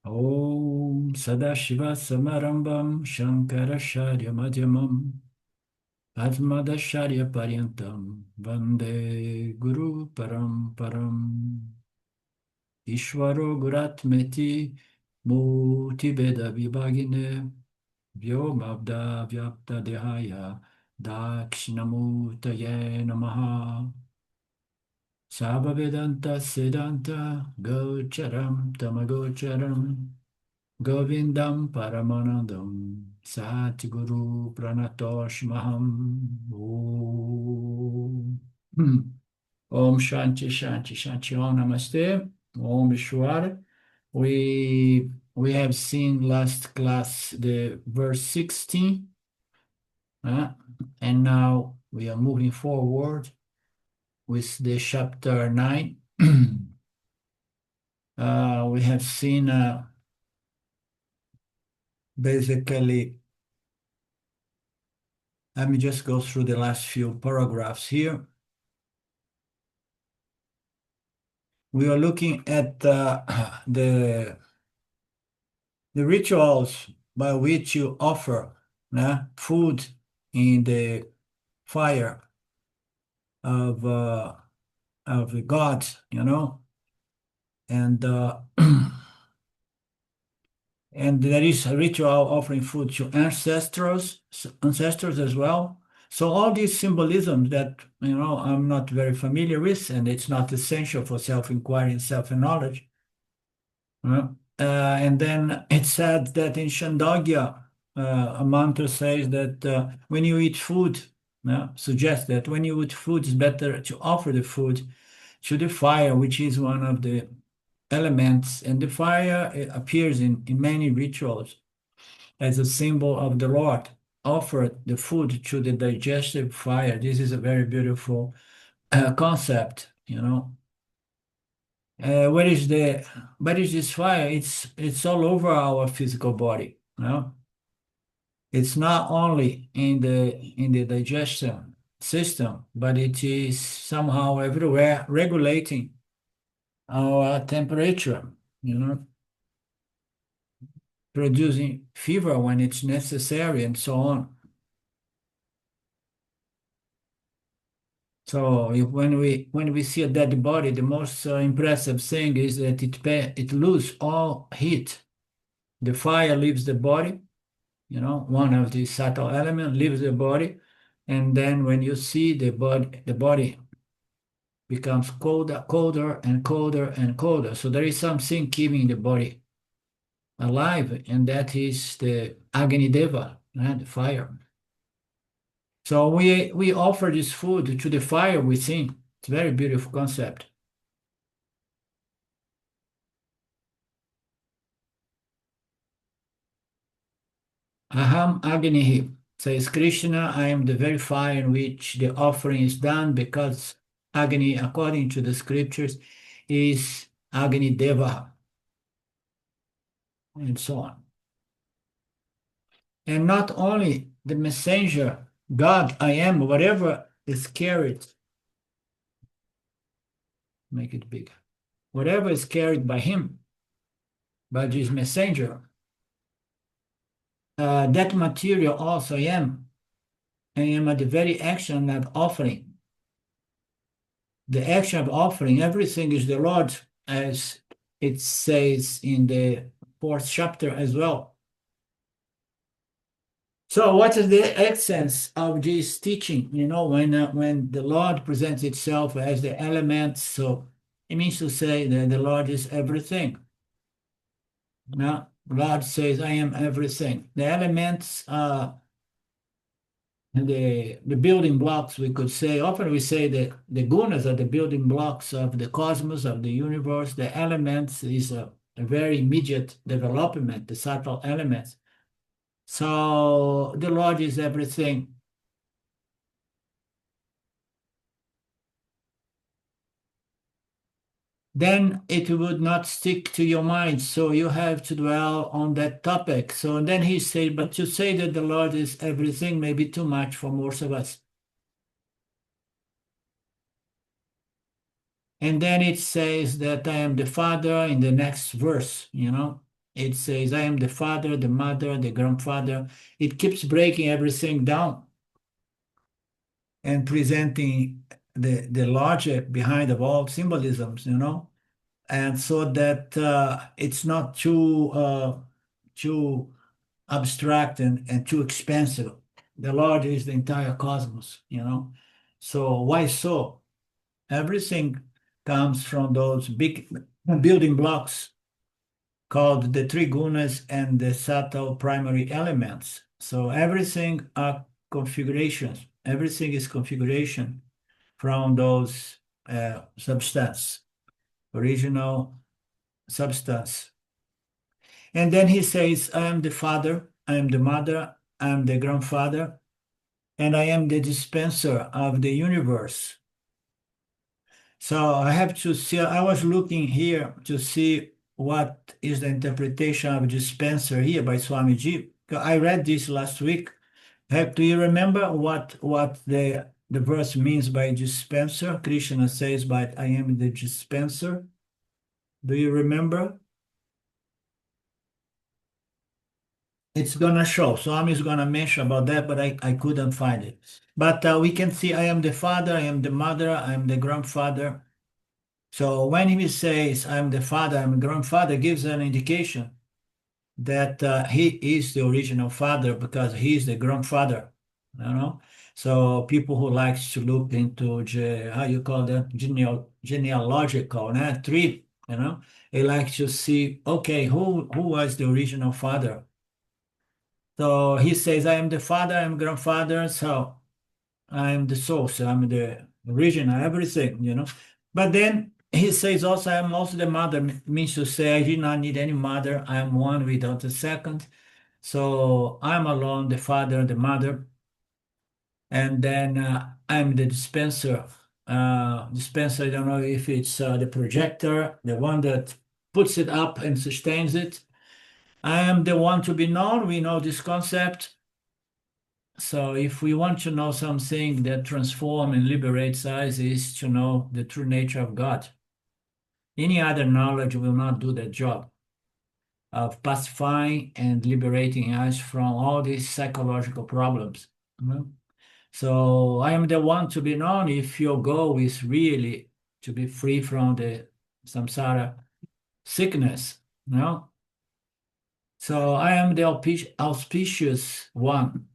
Om Sadashiva Samarambam Shankaracharya Madhyamam Padmadacharya Paryantam Vande Guru Paramparam Ishvaro Guratmeti Murtibeda Vibhagine Vyomabda Vyapta Dehaya Dakshinamurtaye Namaha Sabhavedanta Siddhanta Gocharam Tamagocharam Govindam Paramanandam Satguru Pranatoshmaham Om Om Shanti Shanti Shanti Om Namaste Om Vishwara. We have seen last class the verse 16, and now we are moving forward with the chapter 9. We have seen basically, let me just go through the last few paragraphs here. We are looking at the rituals by which you offer food in the fire of the gods, and and there is a ritual offering food to ancestors as well. So all these symbolisms that I'm not very familiar with, and it's not essential for self-inquiry and self-knowledge. And then it said that in Chandogya, a mantra says that when you eat food, suggests that when you eat food, it's better to offer the food to the fire, which is one of the elements. And the fire appears in many rituals as a symbol of the Lord. Offer the food to the digestive fire. This is a very beautiful concept, where is this fire? It's all over our physical body. It's not only in the digestion system, but it is somehow everywhere regulating our temperature, producing fever when it's necessary and so on. So when we see a dead body, the most impressive thing is that it loses all heat. The fire leaves the body, one of the subtle elements leaves the body, and then when you see the body becomes colder and colder and colder. So there is something keeping the body alive, and that is the Agni Deva, the fire. So we offer this food to the fire within. It's a very beautiful concept. Aham Agnihi, says Krishna, I am the very fire in which the offering is done, because Agni, according to the scriptures, is Agni Deva, and so on. And not only the messenger, God, I am, whatever is carried, make it bigger, whatever is carried by him, by this messenger, that material also I am. I am at the very action of offering. The action of offering, everything is the Lord, as it says in the 4th chapter as well. So what is the essence of this teaching? When the Lord presents itself as the element, so it means to say that the Lord is everything. Now, God says, I am everything. The elements are the building blocks, we could say. Often we say that the gunas are the building blocks of the cosmos, of the universe. The elements is a very immediate development, the subtle elements. So the Lord is everything. Then it would not stick to your mind. So you have to dwell on that topic. So then he said, but to say that the Lord is everything may be too much for most of us. And then it says that I am the Father in the next verse, It says, I am the father, the mother, the grandfather. It keeps breaking everything down and presenting the logic behind of all symbolisms, and so that it's not too abstract and too expensive. The Lord is the entire cosmos. So why so? Everything comes from those big building blocks called the three gunas and the subtle primary elements. So everything are configurations. Everything is configuration from those substance, original substance. And then he says, I am the father, I am the mother, I am the grandfather, and I am the dispenser of the universe. So I have to see, I was looking here to see what is the interpretation of dispenser here by Swamiji. I read this last week. Do you remember what the verse means by dispenser? Krishna says, but I am the dispenser. Do you remember? It's gonna show. Swami is gonna mention about that, but I couldn't find it. But we can see I am the father, I am the mother, I am the grandfather. So when he says I am the father, I am the grandfather, gives an indication that he is the original father because he is the grandfather. You know. So people who likes to look into how you call that genealogical tree, they like to see okay who was the original father. So he says, I am the father, I am grandfather, so I am the source, I'm the original, everything. But then he says also, I am also the mother, means to say, I did not need any mother, I am one without a second. So I'm alone, the father, the mother, and then I'm the dispenser. Dispenser, I don't know if it's the projector, the one that puts it up and sustains it. I am the one to be known. We know this concept. So if we want to know something that transforms and liberates us is to know the true nature of God. Any other knowledge will not do that job of pacifying and liberating us from all these psychological problems. So I am the one to be known if your goal is really to be free from the samsara sickness. So I am the auspicious one.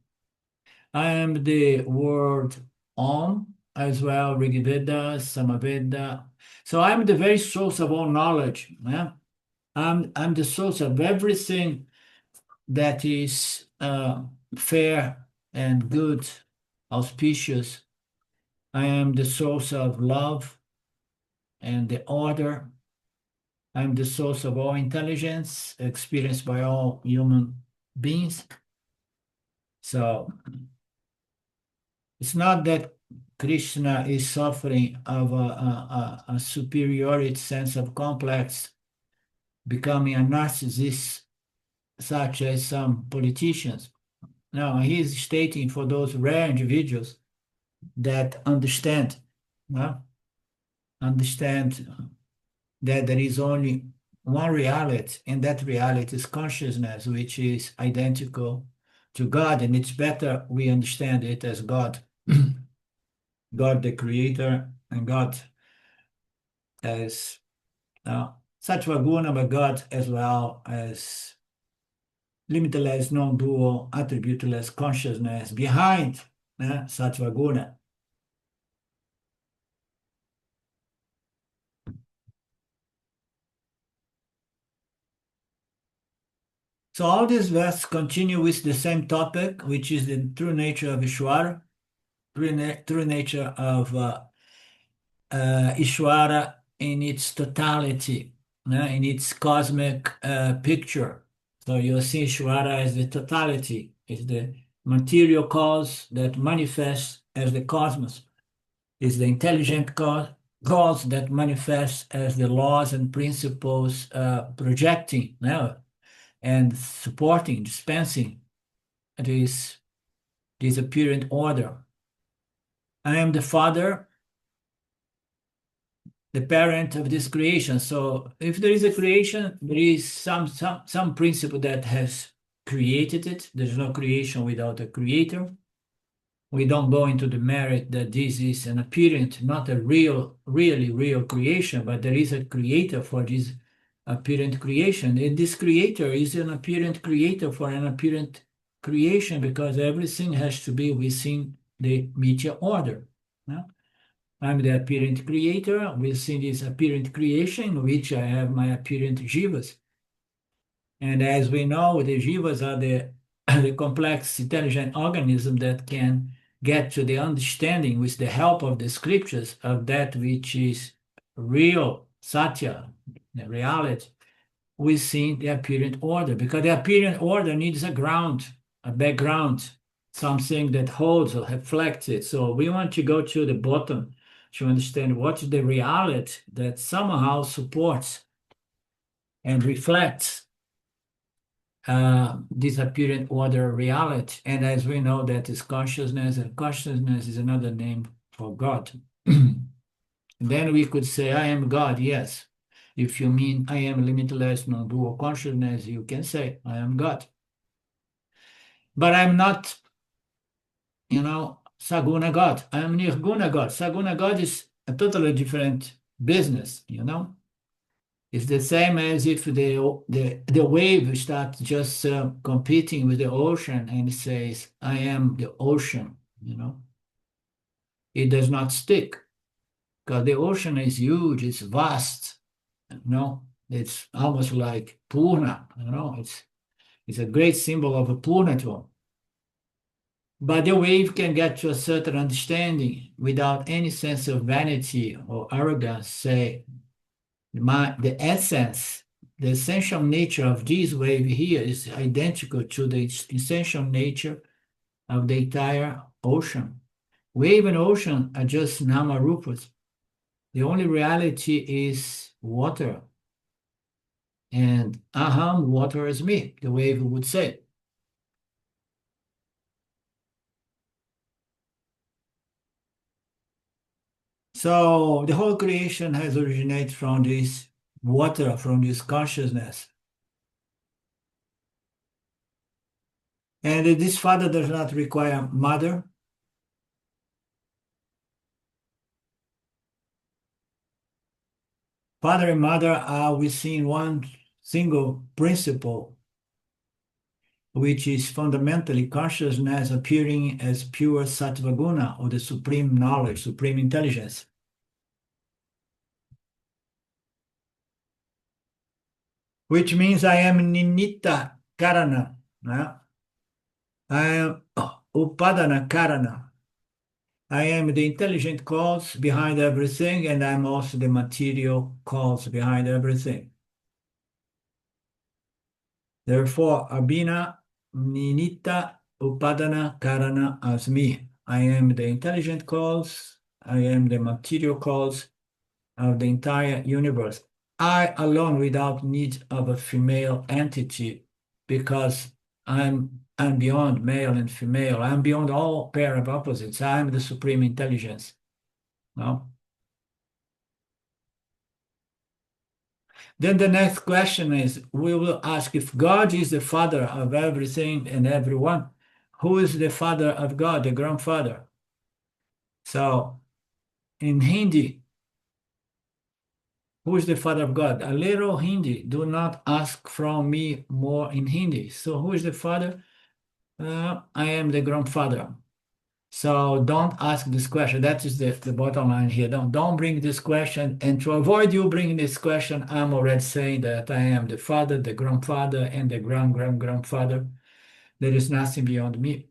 I am the word Om as well, Rigveda, Samaveda. So I'm the very source of all knowledge. Yeah? I'm the source of everything that is fair and good, auspicious. I am the source of love and the order. I'm the source of all intelligence experienced by all human beings. So it's not that Krishna is suffering of a superiority sense of complex, becoming a narcissist, such as some politicians. No, he is stating for those rare individuals that understand that there is only one reality, and that reality is consciousness, which is identical to God, and it's better we understand it as God. God the creator and God as Sattva Guna, but God as well as limitless, non-dual, attributeless consciousness behind Sattva Guna. So all these verses continue with the same topic, which is the true nature of Ishvara, true nature of Ishvara in its totality, in its cosmic picture. So you see Ishvara as the totality, is the material cause that manifests as the cosmos, is the intelligent cause that manifests as the laws and principles projecting and supporting, dispensing this apparent order. I am the father. the parent of this creation. So if there is a creation, there is some principle that has created it. There's no creation without a creator. We don't go into the merit that this is an apparent, not a really real creation, but there is a creator for this apparent creation. And this creator is an apparent creator for an apparent creation because everything has to be within the media order. No? I'm the apparent creator within this apparent creation, in which I have my apparent jivas. And as we know, the jivas are the complex intelligent organism that can get to the understanding with the help of the scriptures of that which is real, satya, the reality, within the apparent order. Because the apparent order needs a ground, a background, something that holds or reflects it. So we want to go to the bottom to understand what is the reality that somehow supports and reflects this apparent order reality. And as we know, that is consciousness, and consciousness is another name for God. Then we could say, I am God, yes. If you mean I am limitless, non-dual consciousness, you can say, I am God. But I'm not, Saguna God. I am Nirguna God. Saguna God is a totally different business, It's the same as if the wave starts just competing with the ocean and says, I am the ocean. It does not stick because the ocean is huge, it's vast, it's almost like Purna, it's a great symbol of a Purnatva. But the wave can get to a certain understanding without any sense of vanity or arrogance, say, the essence, the essential nature of this wave here is identical to the essential nature of the entire ocean. Wave and ocean are just nama-rupas. The only reality is water. And aham, water is me, the wave would say. So the whole creation has originated from this water, from this consciousness. And this father does not require mother. Father and mother are within one single principle, which is fundamentally consciousness appearing as pure sattva guna, or the supreme knowledge, supreme intelligence. Which means I am ninitta karana. I am upadana karana. I am the intelligent cause behind everything, and I'm also the material cause behind everything. Therefore, Abhina Ninitta Upadana Karana Asmi. I am the intelligent cause, I am the material cause of the entire universe. I alone without need of a female entity, because I'm beyond male and female. I'm beyond all pair of opposites. I'm the supreme intelligence. No? Then the next question is, we will ask, if God is the father of everything and everyone, who is the father of God, the grandfather? So in Hindi, who is the father of God? A little Hindi. Do not ask from me more in Hindi. So who is the father? I am the grandfather. So don't ask this question. That is the bottom line here. Don't bring this question. And to avoid you bringing this question, I'm already saying that I am the father, the grandfather, and the grandfather. There is nothing beyond me,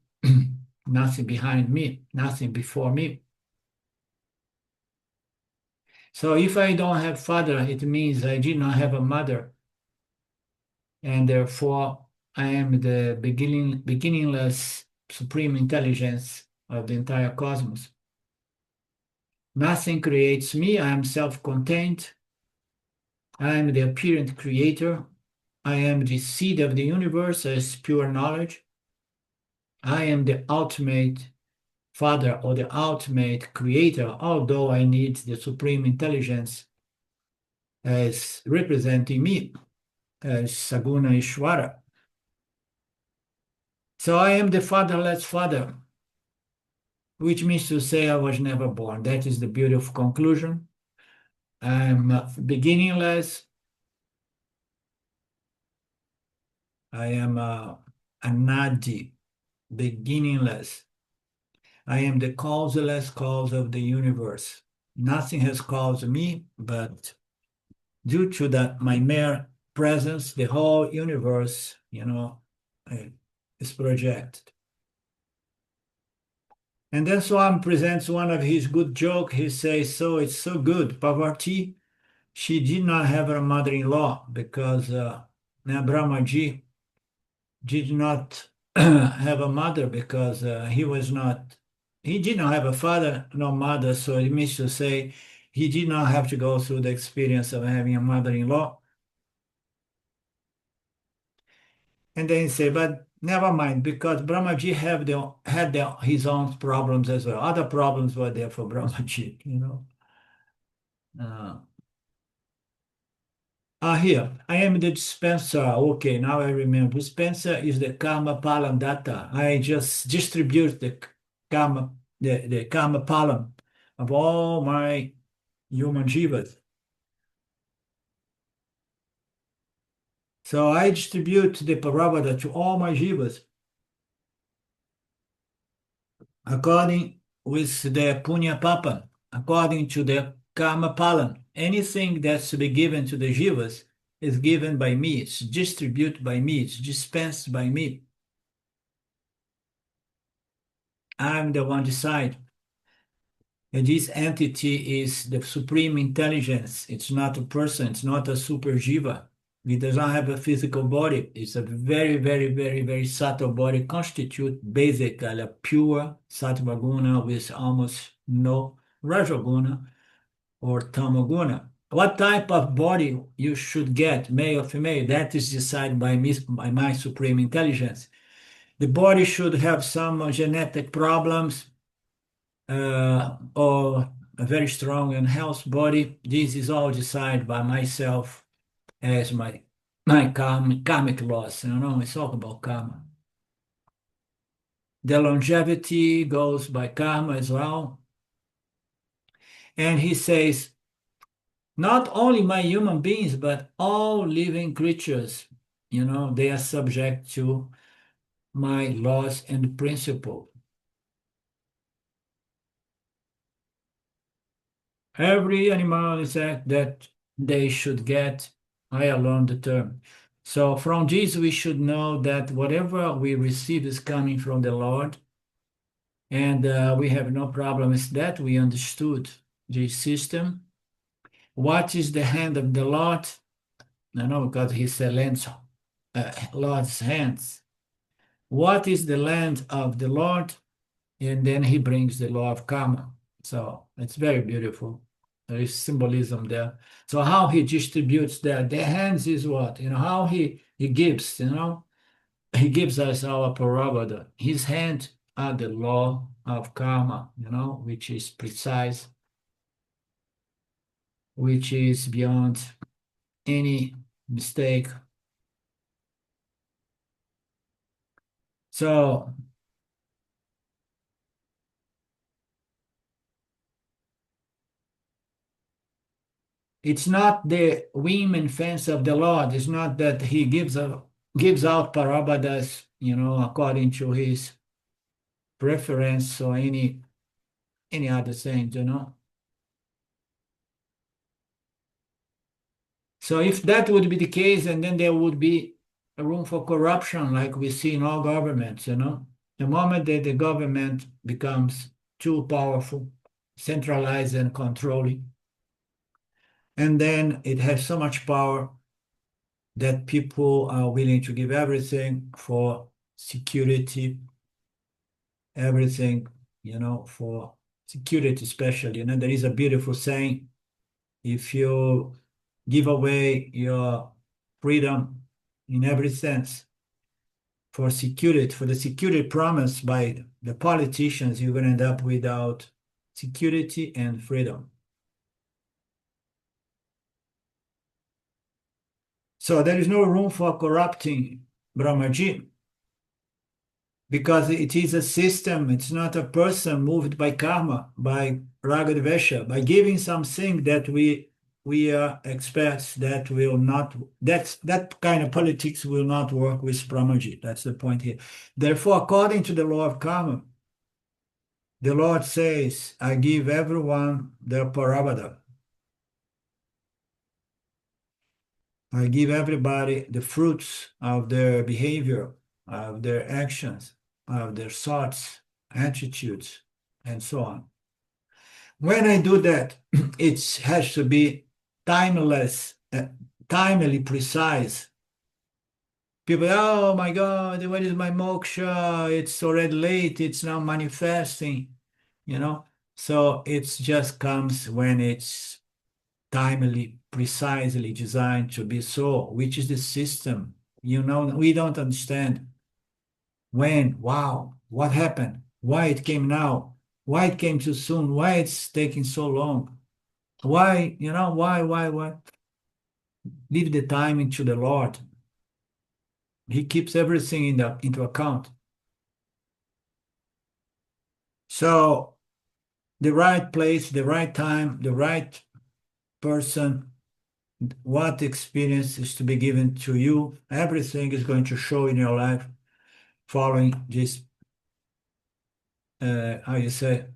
nothing behind me, nothing before me. So if I don't have father, it means I did not have a mother. And therefore, I am the beginningless supreme intelligence of the entire cosmos. Nothing creates me. I am self-contained. I am the apparent creator. I am the seed of the universe as pure knowledge. I am the ultimate father or the ultimate creator, although I need the supreme intelligence as representing me as Saguna Ishwara. So I am the fatherless father, which means to say I was never born. That is the beautiful conclusion. I'm beginningless. I am anadi, beginningless. I am the causeless cause of the universe. Nothing has caused me, but due to my mere presence, the whole universe, is projected. And then Swami presents one of his good jokes. He says, so it's so good. Parvati, she did not have a mother-in-law because Brahmaji did not have a mother because he did not have a father, no mother. So it means to say he did not have to go through the experience of having a mother-in-law. And then he say, but never mind, because Brahmaji had his own problems as well. Other problems were there for Brahmaji. Uh, Here, I am the dispenser. Okay, now I remember. Dispenser is the karma palam data. I just distribute the karma palam of all my human jivas. So I distribute the parabada to all my jivas according with the punya papa, according to the karma palam. Anything that's to be given to the jivas is given by me. It's distributed by me. It's dispensed by me. I'm the one decide. And this entity is the supreme intelligence. It's not a person. It's not a super jiva. It does not have a physical body. It's a very, very, very, very subtle body, constitute basically a pure sattva guna with almost no rajaguna or tamaguna. What type of body you should get, male or female, that is decided by my supreme intelligence. The body should have some genetic problems, or a very strong and healthy body. This is all decided by myself as my karmic laws. It's all about karma. The longevity goes by karma as well. And he says, not only my human beings, but all living creatures, they are subject to my laws and principles. Every animal insect that they should get, I learned the term. So from this, we should know that whatever we receive is coming from the Lord, and we have no problem with that. We understood this system. What is the hand of the Lord? I know because he said Lord's hands. What is the land of the Lord? And then he brings the law of karma. So it's very beautiful. There is symbolism there. So how he distributes that, the hands is what? How he gives, he gives us our prarabdha. His hands are the law of karma, which is precise, which is beyond any mistake. So it's not the whim and fancy of the Lord. It's not that he gives out parabhadas, according to his preference or any other thing. So if that would be the case, and then there would be a room for corruption, like we see in all governments. The moment that the government becomes too powerful, centralized and controlling, and then it has so much power that people are willing to give everything for security, everything, for security especially. There is a beautiful saying, if you give away your freedom in every sense for security, for the security promised by the politicians, you're going to end up without security and freedom. So there is no room for corrupting Brahmaji because it is a system. It's not a person moved by karma, by ragadvesha, by giving something that we are experts that will not, that kind of politics will not work with Brahmaji. That's the point here. Therefore, according to the law of karma, the Lord says, I give everyone their parabada. I give everybody the fruits of their behavior, of their actions, of their thoughts, attitudes, and so on. When I do that, it has to be timeless, timely precise. People, oh my God, what is my moksha? It's already late. It's now manifesting, you know. So it just comes when it's timely, precisely designed to be so, which is the system. You know, we don't understand when, wow, what happened, why it came now, why it came too soon, why it's taking so long, why, why? Leave the timing to the Lord. He keeps everything into account. So the right place, the right time, the right person, what experience is to be given to you, everything is going to show in your life following this, how you say,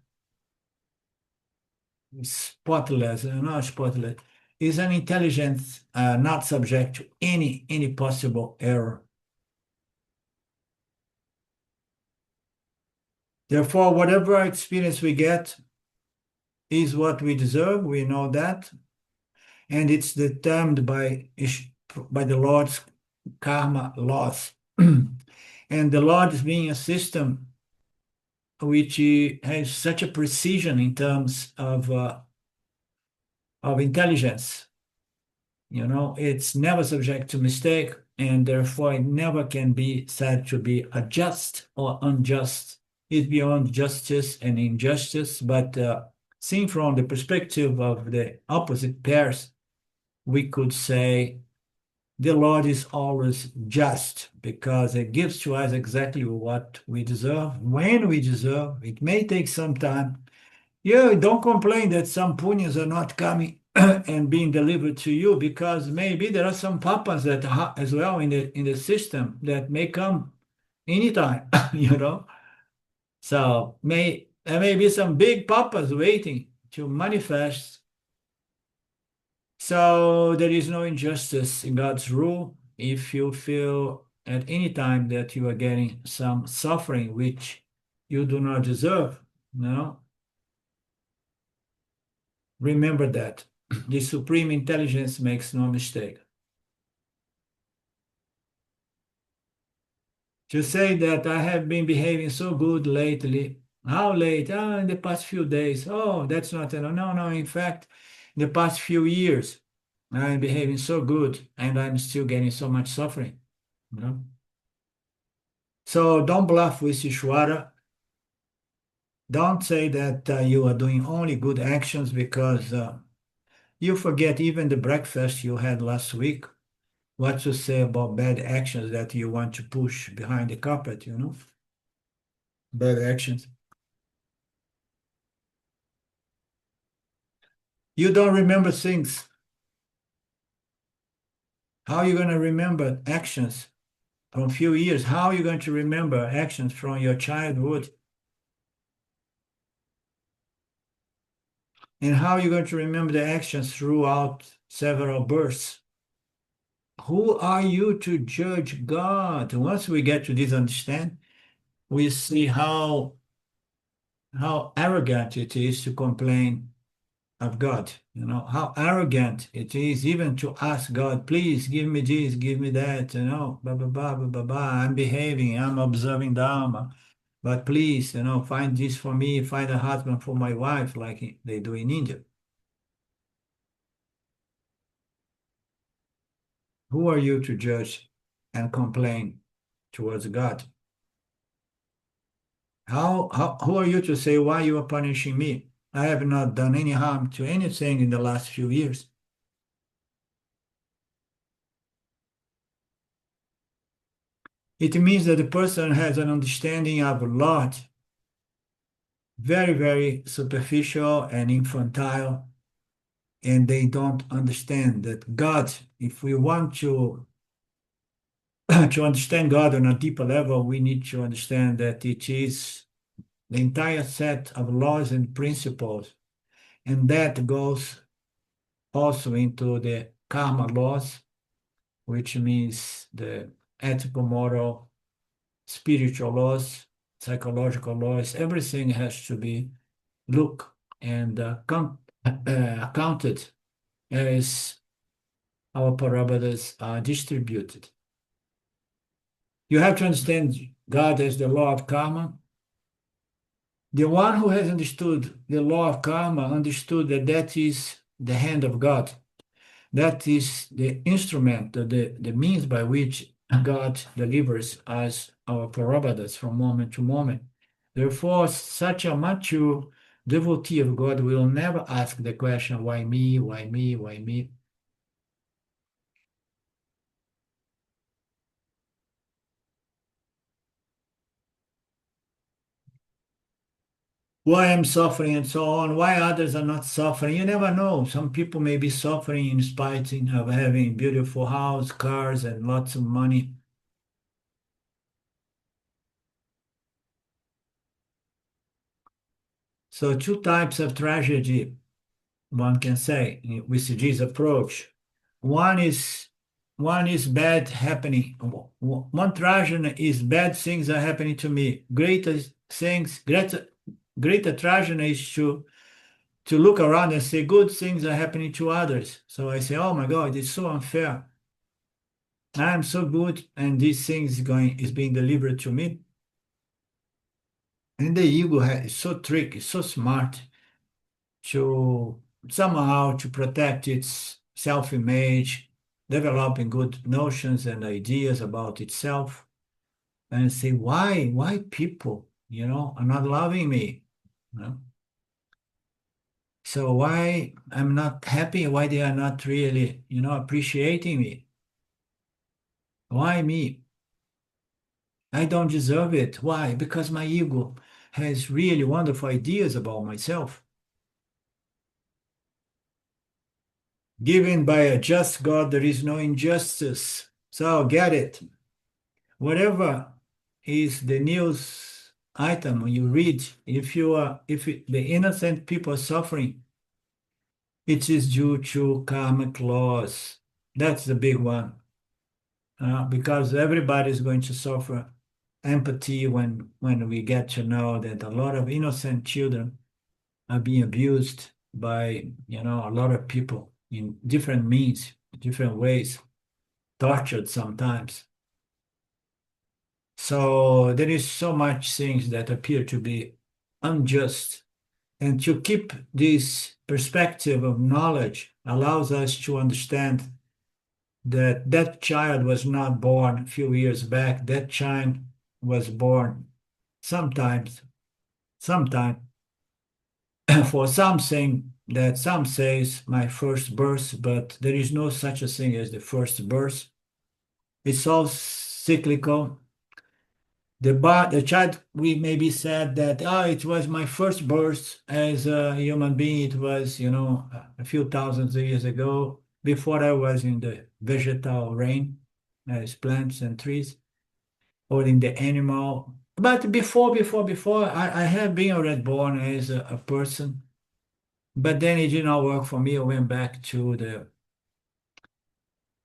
spotless, not spotless, is an intelligence not subject to any possible error. Therefore, whatever experience we get is what we deserve. We know that, and it's determined by the Lord's karma laws. And the Lord is being a system which has such a precision in terms of intelligence. You know, it's never subject to mistake, and therefore it never can be said to be a just or unjust. It's beyond justice and injustice, but seen from the perspective of the opposite pairs, we could say the Lord is always just because it gives to us exactly what we deserve, when we deserve. It may take some time. Yeah, don't complain that some punyas are not coming and being delivered to you because maybe there are some papas that are as well in the system that may come anytime, you know. So there may be some big papas waiting to manifest. So there is no injustice in God's rule. If you feel at any time that you are getting some suffering which you do not deserve, no, remember that the supreme intelligence makes no mistake. To say that I have been behaving so good lately, how late? Oh, in the past few days. Oh, that's not enough. No, no, in fact, in the past few years, I'm behaving so good and I'm still getting so much suffering. You know? So don't bluff with Ishwara. Don't say that you are doing only good actions because you forget even the breakfast you had last week. What to say about bad actions that you want to push behind the carpet, you know? Bad actions. You don't remember things. How are you going to remember actions from a few years? How are you going to remember actions from your childhood? And how are you going to remember the actions throughout several births? Who are you to judge God? Once we get to this understand, we see how arrogant it is to complain of God. You know, how arrogant it is even to ask God, please give me this, give me that, you know, blah, blah, blah, blah, blah, blah. I'm behaving, I'm observing Dharma, but please, you know, find this for me, find a husband for my wife, like they do in India. Who are you to judge and complain towards God? Who are you to say why you are punishing me? I have not done any harm to anything in the last few years. It means that the person has an understanding of a lot, very, very superficial and infantile, and they don't understand that God, if we want to to understand God on a deeper level, we need to understand that it is the entire set of laws and principles, and that goes also into the karma laws, which means the ethical, moral, spiritual laws, psychological laws. Everything has to be looked and accounted as our parameters are distributed. You have to understand God as the law of karma. The one who has understood the law of karma understood that that is the hand of God. That is the instrument, the means by which God delivers us our prarabdhas from moment to moment. Therefore, such a mature devotee of God will never ask the question, why me, why me, why me? Why I'm suffering and so on, why others are not suffering. You never know. Some people may be suffering in spite of having beautiful house, cars, and lots of money. So two types of tragedy, one can say, with G's approach. One is one is bad happening. One tragedy is bad things are happening to me. Greater tragedy is to look around and say good things are happening to others. So I say, oh my God, it's so unfair. I'm so good, and these things is being delivered to me. And the ego is so tricky, so smart to somehow to protect its self-image, developing good notions and ideas about itself, and say, why people, are not loving me? You know? So why I'm not happy? Why they are not really, appreciating me? Why me? I don't deserve it. Why? Because my ego has really wonderful ideas about myself. Given by a just God, there is no injustice. So get it. Whatever is the news item you read, the innocent people are suffering, it is due to karmic laws. That's the big one. Because everybody is going to suffer empathy when we get to know that a lot of innocent children are being abused by a lot of people in different means, different ways, tortured sometimes. So there is so much things that appear to be unjust. And to keep this perspective of knowledge allows us to understand that that child was not born a few years back. That child was born sometime for something that some says my first birth, but there is no such a thing as the first birth. It's all cyclical. The child, we maybe said that, it was my first birth as a human being. It was, a few thousands of years ago, before I was in the vegetal reign, as plants and trees, or in the animal. But before, I have been already born as a person. But then it did not work for me. I went back to the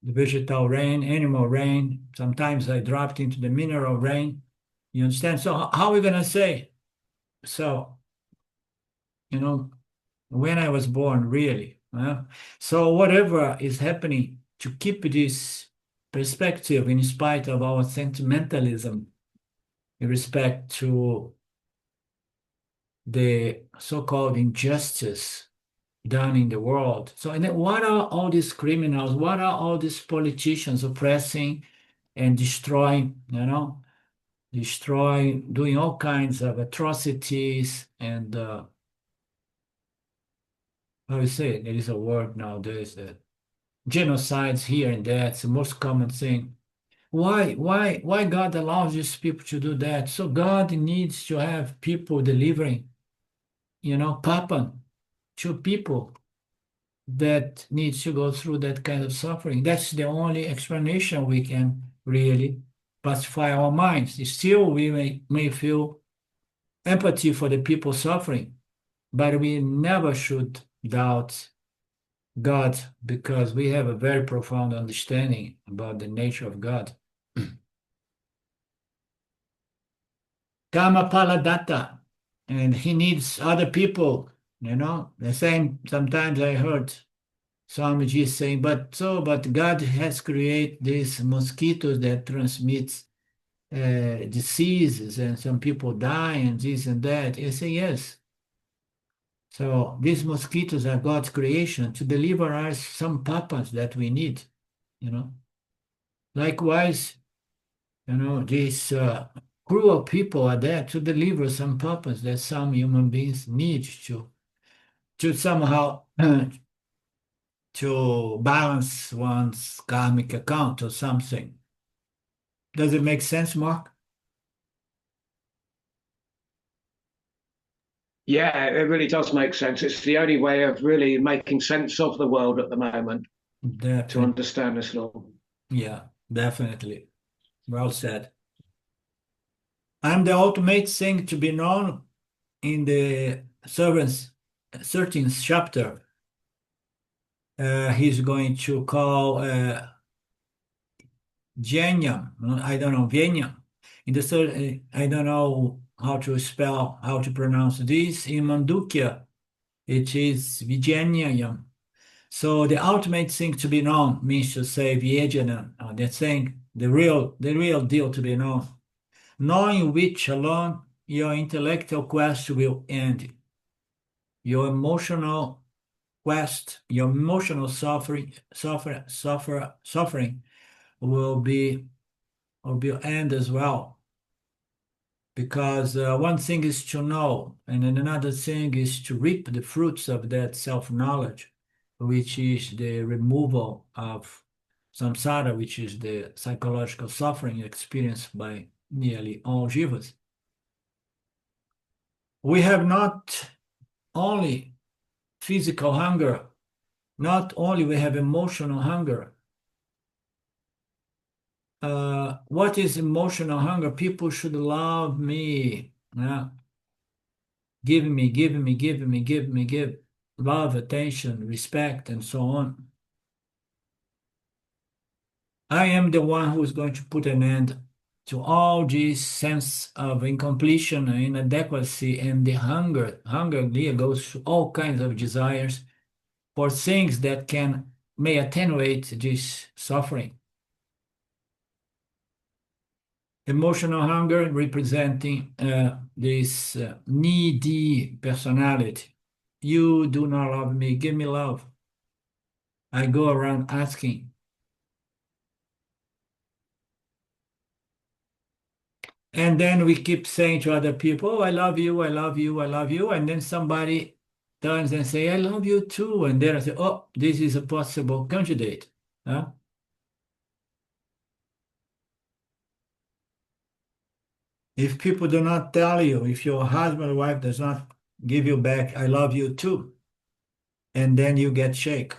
vegetal rain, animal rain. Sometimes I dropped into the mineral rain. You understand? So how are we gonna say? So, you know, when I was born, really. So whatever is happening to keep this perspective in spite of our sentimentalism in respect to the so-called injustice done in the world. So, and then what are all these criminals? What are all these politicians oppressing and destroying, doing all kinds of atrocities and, how you say it? There is a word nowadays that genocides here and there. It's the most common thing. Why God allows these people to do that? So God needs to have people delivering, papa to people that needs to go through that kind of suffering. That's the only explanation we can really pacify our minds. Still, we may feel empathy for the people suffering, but we never should doubt God because we have a very profound understanding about the nature of God. Kama Paladata, and he needs other people, The same, sometimes I heard Swamiji saying, but God has created these mosquitoes that transmits diseases and some people die and this and that. I say, yes. So these mosquitoes are God's creation to deliver us some papas that we need, you know. Likewise, these cruel people are there to deliver some papas that some human beings need to somehow to balance one's karmic account or something. Does it make sense, Mark? Yeah, it really does make sense. It's the only way of really making sense of the world at the moment to Definitely. understand this law. Yeah, definitely. Well said. I'm the ultimate thing to be known in the servants 13th chapter. He's going to call Jenya, I don't know, Venya. In the third, I don't know how to pronounce this. In Mandukya, it is Vijnanyam. So the ultimate thing to be known means to say Vijnana, the thing, the real deal to be known, knowing which alone your intellectual quest will end. Your emotional quest, your emotional suffering will be end as well. Because one thing is to know, and then another thing is to reap the fruits of that self-knowledge, which is the removal of samsara, which is the psychological suffering experienced by nearly all jivas. We have not only physical hunger, not only we have emotional hunger. What is emotional hunger? People should love me. Yeah. Give me, give me, give me, give me, give love, attention, respect, and so on. I am the one who is going to put an end to all this sense of incompletion and inadequacy and the hunger. Hunger there goes to all kinds of desires for things that may attenuate this suffering. Emotional hunger representing this needy personality. You do not love me, give me love. I go around asking. And then we keep saying to other people, oh, I love you, I love you, I love you. And then somebody turns and say, I love you too. And then I say, oh, this is a possible candidate. Huh? If people do not tell you, if your husband or wife does not give you back, I love you too, and then you get shake.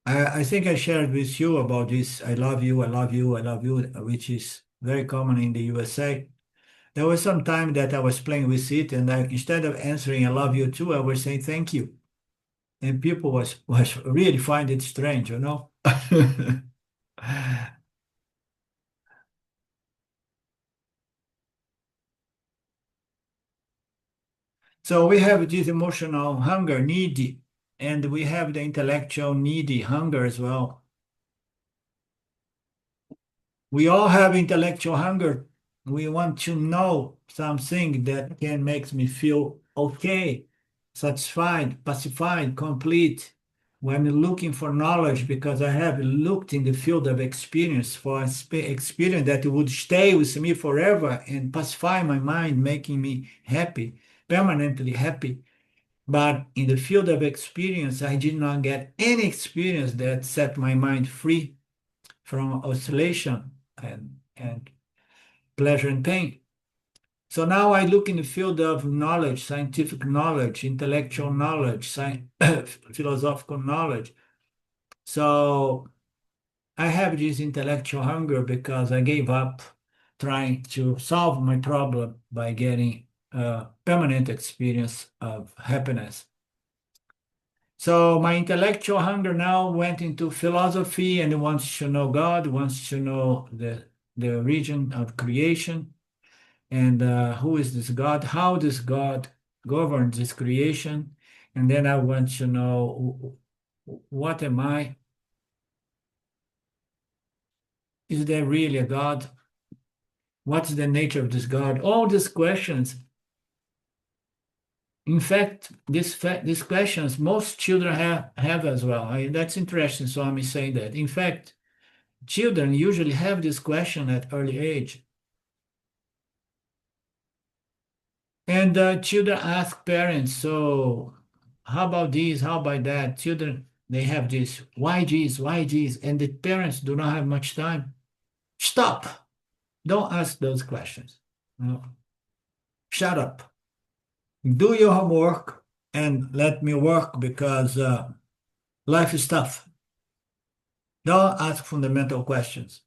I think I shared with you about this, I love you, I love you, I love you, which is very common in the USA. There was some time that I was playing with it, and instead of answering I love you too, I was saying thank you. And people was really find it strange. So we have this emotional hunger, needy, and we have the intellectual needy hunger as well. We all have intellectual hunger. We want to know something that can make me feel okay, satisfied, pacified, complete. When looking for knowledge, because I have looked in the field of experience for experience that would stay with me forever and pacify my mind, making me happy, permanently happy. But in the field of experience, I did not get any experience that set my mind free from oscillation and pleasure and pain. So now I look in the field of knowledge, scientific knowledge, intellectual knowledge, philosophical knowledge. So I have this intellectual hunger because I gave up trying to solve my problem by getting a permanent experience of happiness. So my intellectual hunger now went into philosophy and wants to know God, wants to know the origin of creation and who is this God, how does God govern this creation, and then I want to know what am I? Is there really a God? What's the nature of this God? All these questions. In fact, these questions most children have as well. That's interesting. So I'm saying that. In fact, children usually have this question at early age. And children ask parents, so how about this? How about that? Children, they have this, why this? Why this? And the parents do not have much time. Stop. Don't ask those questions. No. Shut up. Do your homework and let me work because life is tough. Don't ask fundamental questions.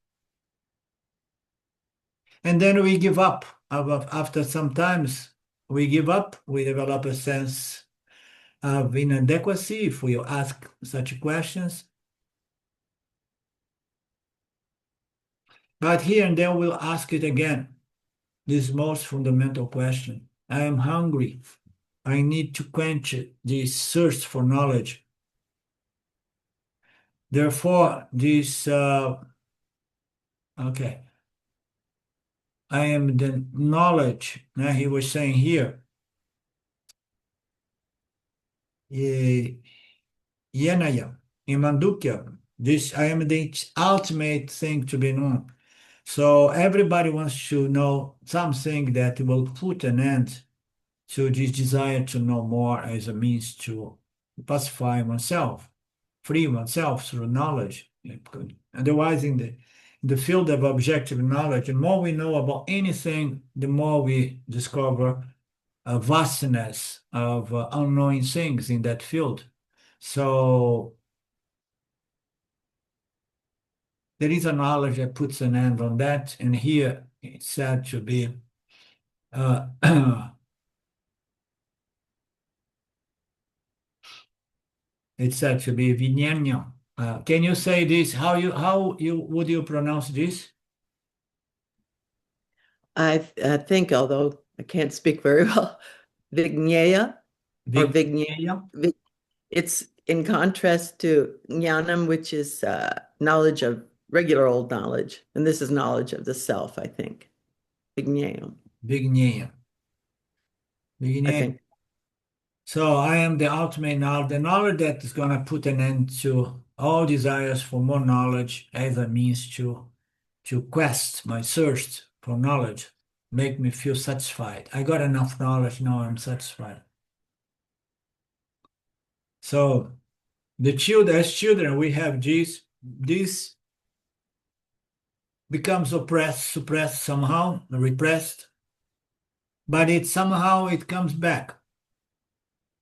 And then we give up. After sometimes we give up, we develop a sense of inadequacy if we ask such questions. But here and there we'll ask it again. This most fundamental question. I am hungry. I need to quench this thirst for knowledge. Therefore, this, okay, I am the knowledge. Now he was saying here, Yenaya, Imandukya, this I am the ultimate thing to be known. So everybody wants to know something that will put an end to this desire to know more as a means to pacify oneself, free oneself through knowledge. Otherwise, in the field of objective knowledge, the more we know about anything, the more we discover a vastness of unknowing things in that field. So there is a knowledge that puts an end on that, and here it's said to be it's said to be Vijnana. Can you say this? How you would you pronounce this? I think, although I can't speak very well, Vigneya or Vigneya. It's in contrast to Jnanam, which is knowledge of regular old knowledge, and this is knowledge of the self, I think. Vigneya. Vigneya. I think. So I am the ultimate knowledge, the knowledge that is going to put an end to all desires for more knowledge as a means to quest my thirst for knowledge, make me feel satisfied. I got enough knowledge, now I'm satisfied. So as children, we have this becomes oppressed, suppressed somehow, repressed, but somehow it comes back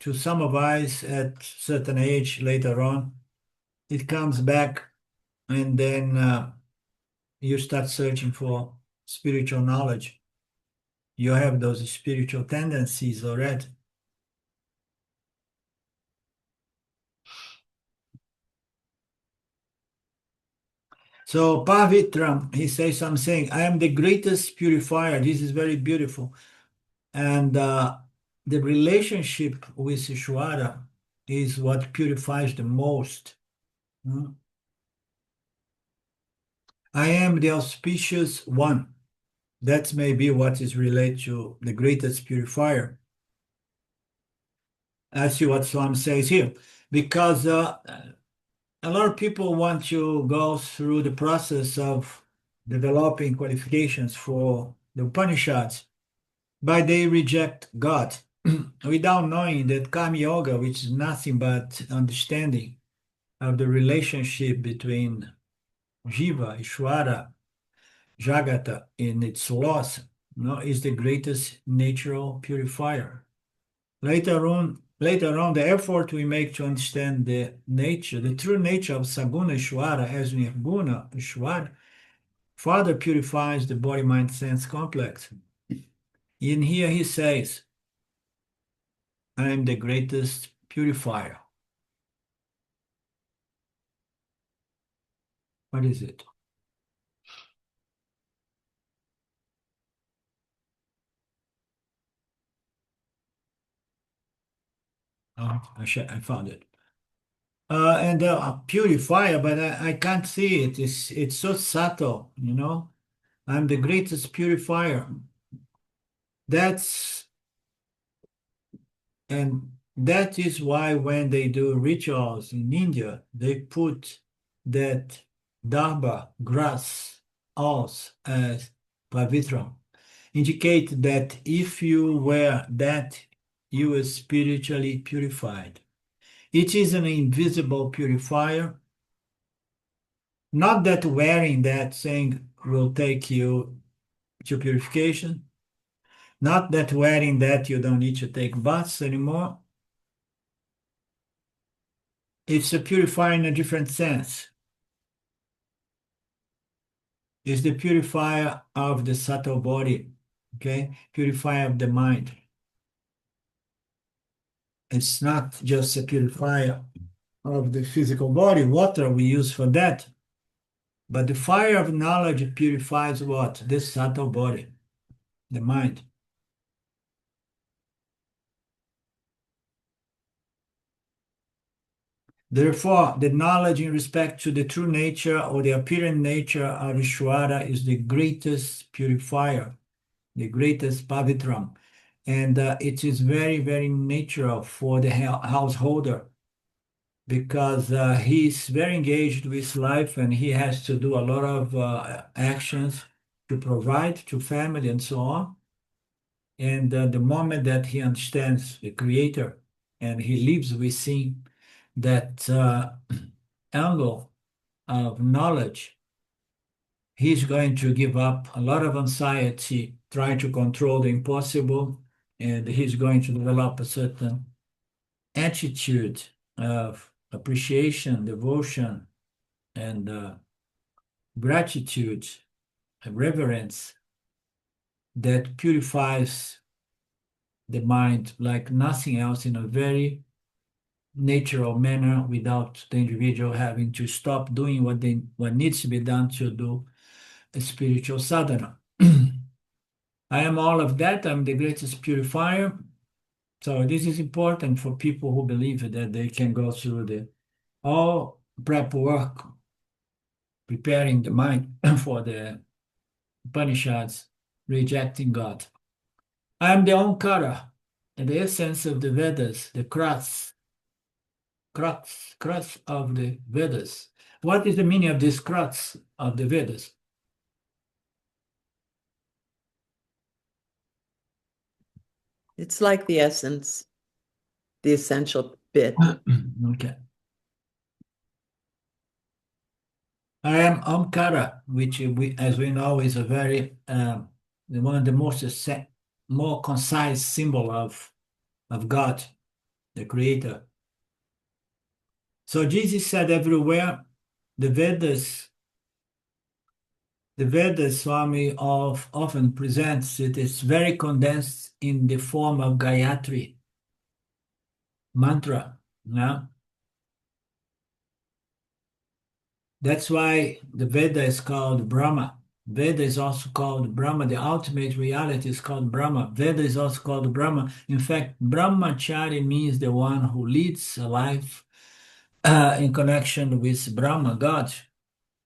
to some of us at certain age later on. It comes back, and then you start searching for spiritual knowledge. You have those spiritual tendencies already. So Pavitram, he says something, I am the greatest purifier. This is very beautiful. And the relationship with Ishwara is what purifies the most. I am the auspicious one. That may be what is related to the greatest purifier. I see what Swam says here. Because a lot of people want to go through the process of developing qualifications for the Upanishads, but they reject God without knowing that Karma Yoga, which is nothing but understanding of the relationship between Jiva, Ishvara, Jagata in its loss, is the greatest natural purifier. Later on, the effort we make to understand the true nature of Saguna Ishvara as Nirguna Ishvara, further purifies the body-mind sense complex. In here he says, I am the greatest purifier. What is it? Oh, I found it. And purifier, but I can't see it. It's so subtle, I'm the greatest purifier. That's and that is why when they do rituals in India, they put that darba grass also as pavitram. Indicate that if you wear that, you are spiritually purified. It is an invisible purifier. Not that wearing that thing will take you to purification. Not that wearing that you don't need to take baths anymore. It's a purifier in a different sense. It's the purifier of the subtle body, okay? Purifier of the mind. It's not just a purifier of the physical body. Water we use for that. But the fire of knowledge purifies what? The subtle body, the mind. Therefore, the knowledge in respect to the true nature or the apparent nature of Ishvara is the greatest purifier, the greatest pavitram. And it is very, very natural for the householder because he's very engaged with life and he has to do a lot of actions to provide to family and so on. And the moment that he understands the Creator and he lives within that angle of knowledge, he's going to give up a lot of anxiety trying to control the impossible, and he's going to develop a certain attitude of appreciation, devotion, and gratitude, reverence that purifies the mind like nothing else in a very natural manner without the individual having to stop doing what needs to be done to do a spiritual sadhana. I am all of that. I'm the greatest purifier. So this is important for people who believe that they can go through the all prep work, preparing the mind for the Upanishads, rejecting God. I am the Omkara, the essence of the Vedas, the crux of the Vedas. What is the meaning of this crux of the Vedas? It's like the essence, the essential bit. Okay. I am Omkara, which as we know is a very one of the most more concise symbol of God, the Creator. So Jesus said everywhere, the Vedas, Swami often presents it is very condensed in the form of Gayatri mantra. Yeah? That's why the Veda is called Brahma. Veda is also called Brahma. The ultimate reality is called Brahma. Veda is also called Brahma. In fact, Brahmachari means the one who leads a life in connection with Brahma, God,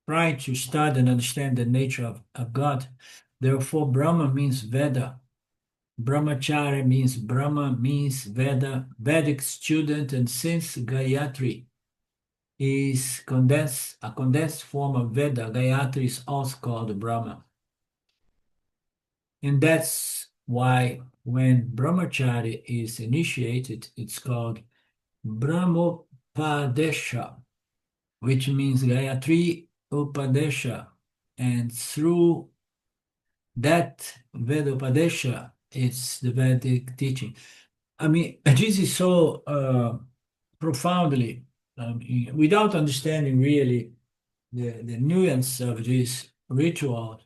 trying to study and understand the nature of God. Therefore, Brahma means Veda. Brahmachari means Brahma means Veda, Vedic student, and since Gayatri is a condensed form of Veda, Gayatri is also called Brahma. And that's why when Brahmachari is initiated, it's called Brahmopadesha, which means Gayatri Upadesha, and through that Vedopadesha, it's the Vedic teaching. I mean, this is so profoundly, without understanding really the nuance of this ritual,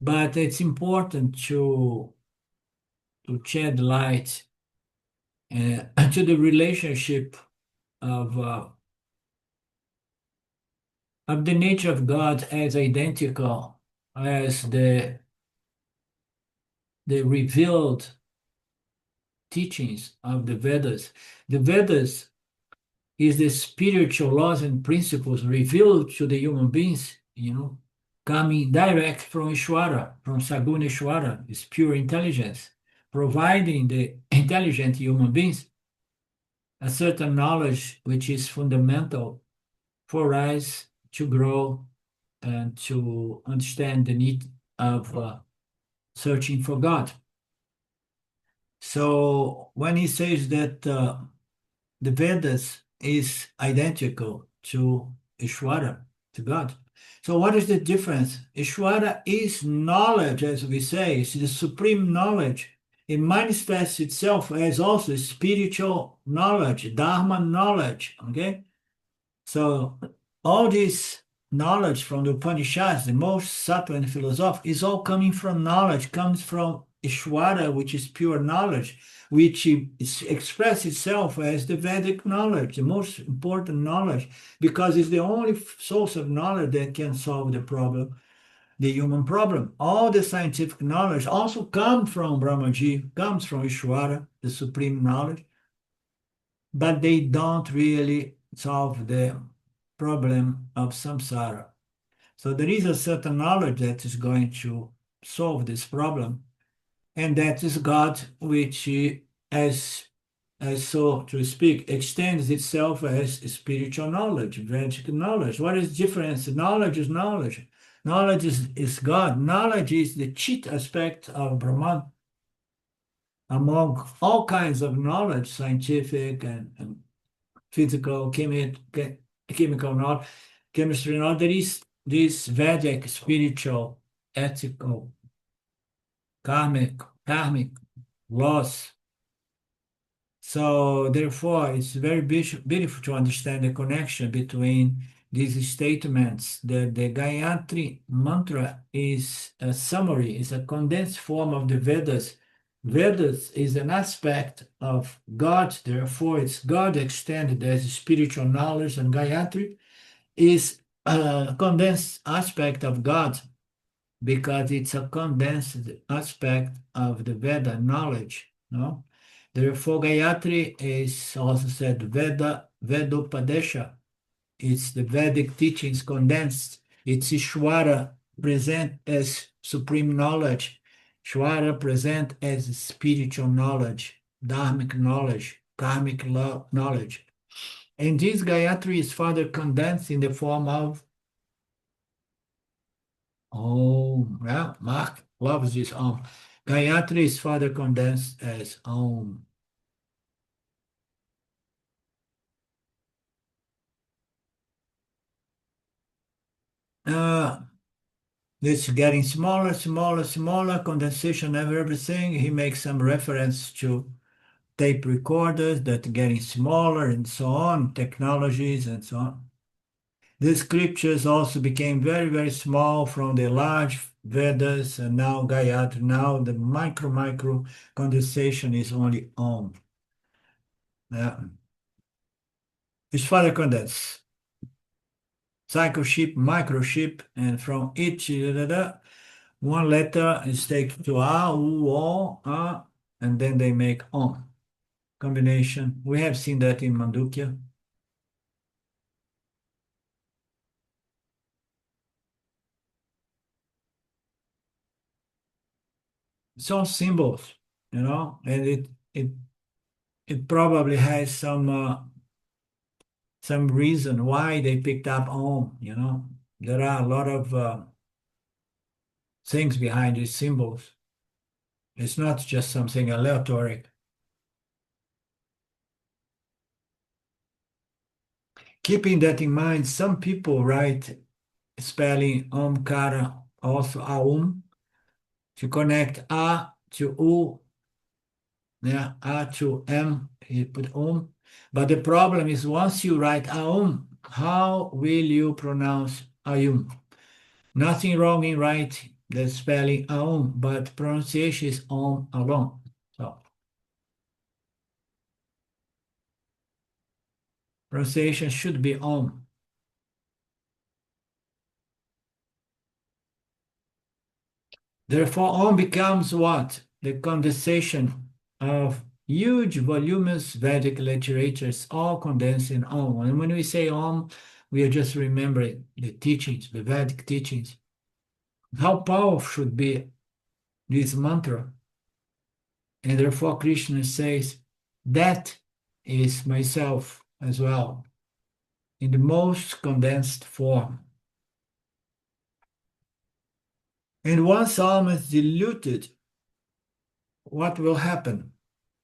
but it's important to shed light to the relationship of the nature of God as identical as the revealed teachings of the Vedas. The Vedas is the spiritual laws and principles revealed to the human beings, coming direct from Ishwara, from Saguna Ishwara, is pure intelligence, providing the intelligent human beings a certain knowledge which is fundamental for us to grow and to understand the need of searching for God. So when he says that the Vedas is identical to Ishwara, to God. So what is the difference? Ishwara is knowledge, as we say, it's the supreme knowledge. It manifests itself as also spiritual knowledge, Dharma knowledge, okay? So all this knowledge from the Upanishads, the most subtle and philosophical, is all coming from knowledge, comes from Ishwara, which is pure knowledge, which expresses itself as the Vedic knowledge, the most important knowledge, because it's the only source of knowledge that can solve the problem, the human problem. All the scientific knowledge also comes from Brahmaji, comes from Ishwara, the supreme knowledge, but they don't really solve the problem of samsara. So there is a certain knowledge that is going to solve this problem, and that is God, which, as so to speak, extends itself as spiritual knowledge, Vedic knowledge. What is the difference? Knowledge is knowledge. Knowledge is God. Knowledge is the chit aspect of Brahman. Among all kinds of knowledge, scientific and physical, chemical knowledge, chemistry knowledge, there is this Vedic, spiritual, ethical, karmic laws. So therefore, it's very beautiful to understand the connection between these statements. The Gayatri mantra is a summary, is a condensed form of the Vedas. Vedas is an aspect of God, therefore it's God extended as spiritual knowledge, and Gayatri is a condensed aspect of God because it's a condensed aspect of the Veda knowledge, no? Therefore, Gayatri is also said Vedopadesha. It's the Vedic teachings condensed. It's Ishwara present as supreme knowledge. Ishwara present as spiritual knowledge, dharmic knowledge, karmic knowledge. And this Gayatri is further condensed in the form of Om. Yeah, Mark loves this Om. Gayatri is further condensed as Om. It's getting smaller, smaller, smaller, condensation of everything. He makes some reference to tape recorders that are getting smaller and so on, technologies and so on. The scriptures also became very, very small from the large Vedas and now Gayatri. Now the micro condensation is only Om. Yeah. It's further condensed. Psychoship, microship, and from each one letter is taken to A, U, O, A, and then they make Om. Combination. We have seen that in Mandukya. It's all symbols, and it probably has some reason why they picked up Om, There are a lot of things behind these symbols. It's not just something aleatoric. Keeping that in mind, some people write spelling Omkara, also Aum, to connect A to U, yeah, A to M, you put But the problem is once you write Aum, how will you pronounce Ayum? Nothing wrong in writing the spelling Aum, but pronunciation is Om alone. So pronunciation should be Om. Therefore, Om becomes what? The condensation of huge voluminous Vedic literatures, all condensed in Om. And when we say Om, we are just remembering the teachings, the Vedic teachings. How powerful should be this mantra? And therefore, Krishna says, that is myself as well, in the most condensed form. And once Om is diluted, what will happen?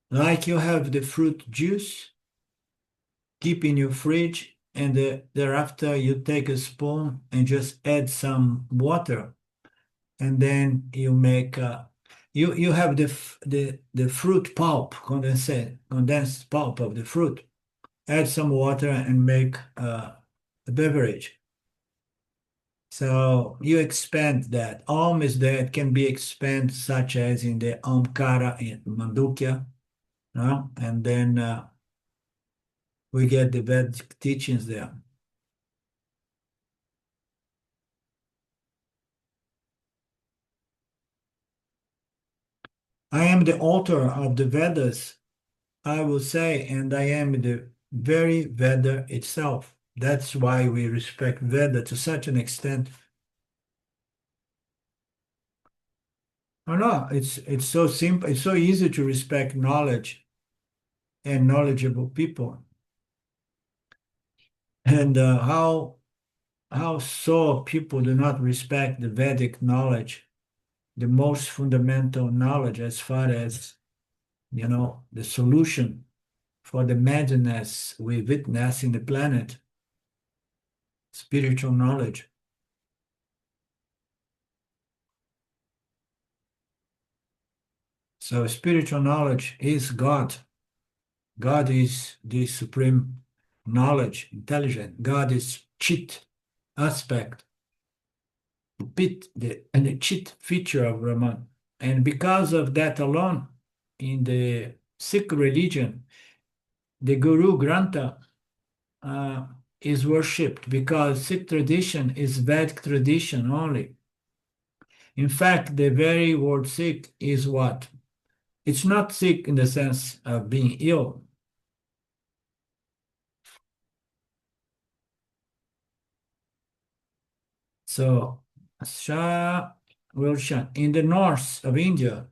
Like you have the fruit juice, keep in your fridge, and thereafter you take a spoon and just add some water, and then you make you have the fruit pulp, condensed pulp of the fruit. Add some water and make a beverage. So you expand that. Om is that can be expanded, such as in the Omkara in Mandukya, no? And then we get the Vedic teachings there. I am the author of the Vedas, I will say, and I am the very Veda itself. That's why we respect Veda to such an extent. Oh no, it's so simple, it's so easy to respect knowledge and knowledgeable people. And how so people do not respect the Vedic knowledge, the most fundamental knowledge as far as, the solution for the madness we witness in the planet, spiritual knowledge. So spiritual knowledge is God. God is the supreme knowledge, intelligent. God is Chit aspect, the Chit feature of Brahman. And because of that alone, in the Sikh religion, the Guru Grantha is worshipped because Sikh tradition is Vedic tradition only. In fact, the very word Sikh is what? It's not sick in the sense of being ill. So, Shah Wilshan in the north of India.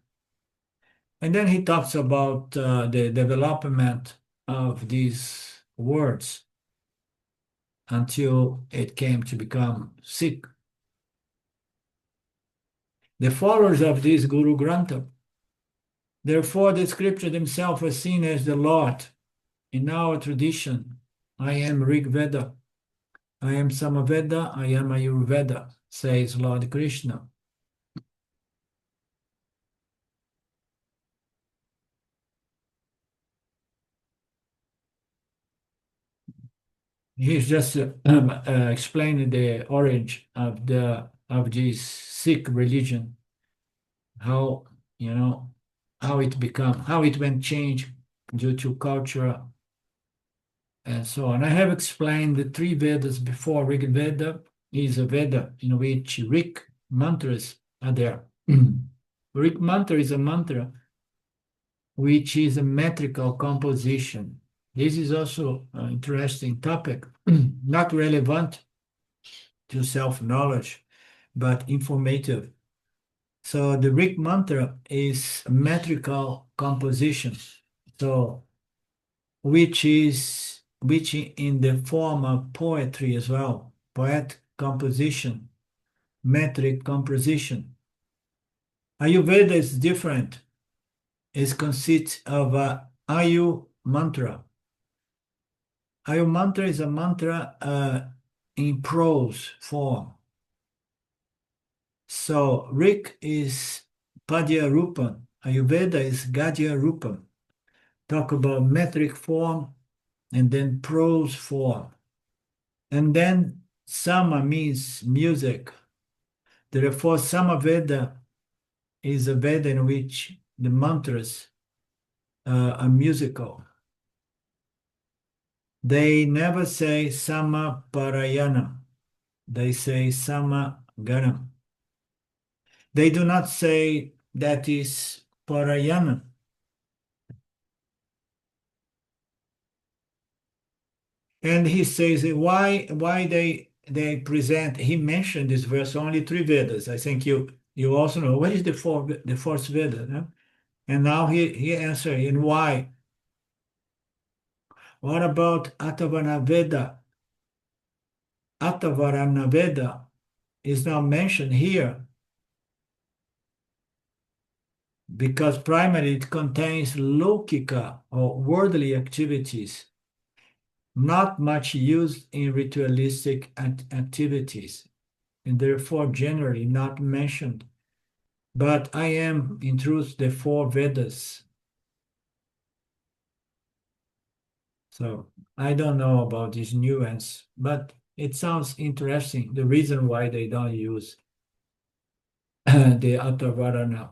And then he talks about the development of these words until it came to become Sikh. The followers of this Guru Grantha, therefore the scripture themselves are seen as the Lord. In our tradition, I am Rigveda, I am Samaveda, I am Yajurveda, says Lord Krishna. He's just explaining the origin of this Sikh religion, how how it went changed due to culture and so on. I have explained the three Vedas before. Rigveda is a Veda in which Rig mantras are there. Rig mantra is a mantra which is a metrical composition. This is also an interesting topic, not relevant to self-knowledge, but informative. So the Rig mantra is a metrical composition, so which in the form of poetry as well, poetic composition, metric composition. Ayurveda is different. It consists of a Ayu mantra. Ayu mantra is a mantra in prose form, So Rik is Padya Rupam, Ayurveda is Gadya Rupam. Talk about metric form and then prose form. And then Sama means music. Therefore, Samaveda is a Veda in which the mantras are musical. They never say Sama Parayana. They say Sama Ganam. They do not say that is Parayana. And he says why they present. He mentioned this verse only 3 Vedas. I think you also know what is the fourth Veda, no? And now he answered in why. What about Atavarana Veda? Atavarana Veda is not mentioned here because primarily it contains lokika or worldly activities, not much used in ritualistic activities, and therefore generally not mentioned. But I am, in truth, the 4 Vedas. So I don't know about this nuance, but it sounds interesting, the reason why they don't use the Atavarana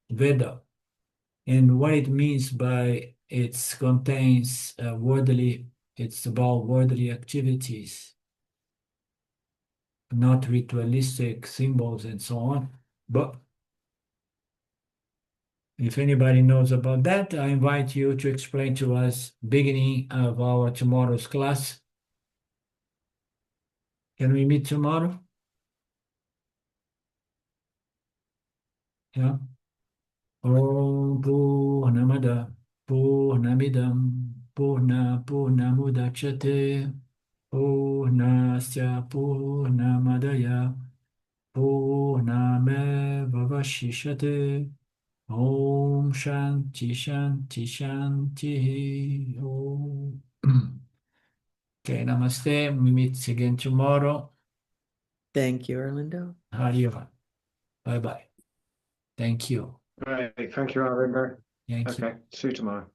Veda and what it means by it contains worldly, it's about worldly activities, not ritualistic symbols and so on. But if anybody knows about that, I invite you to explain to us beginning of our tomorrow's class. Can we meet tomorrow? Yeah. Om Purnamada Purnamidam Purnamudachyate Purnasya Purnamadaya Purnamevavashishate Om Shanti Shanti Shanti Om. Okay, namaste. We meet again tomorrow. Thank you, Orlando. Hariva. Bye bye. Thank you. Great. Thank you, Arvinder. Thank you. Okay. See you tomorrow.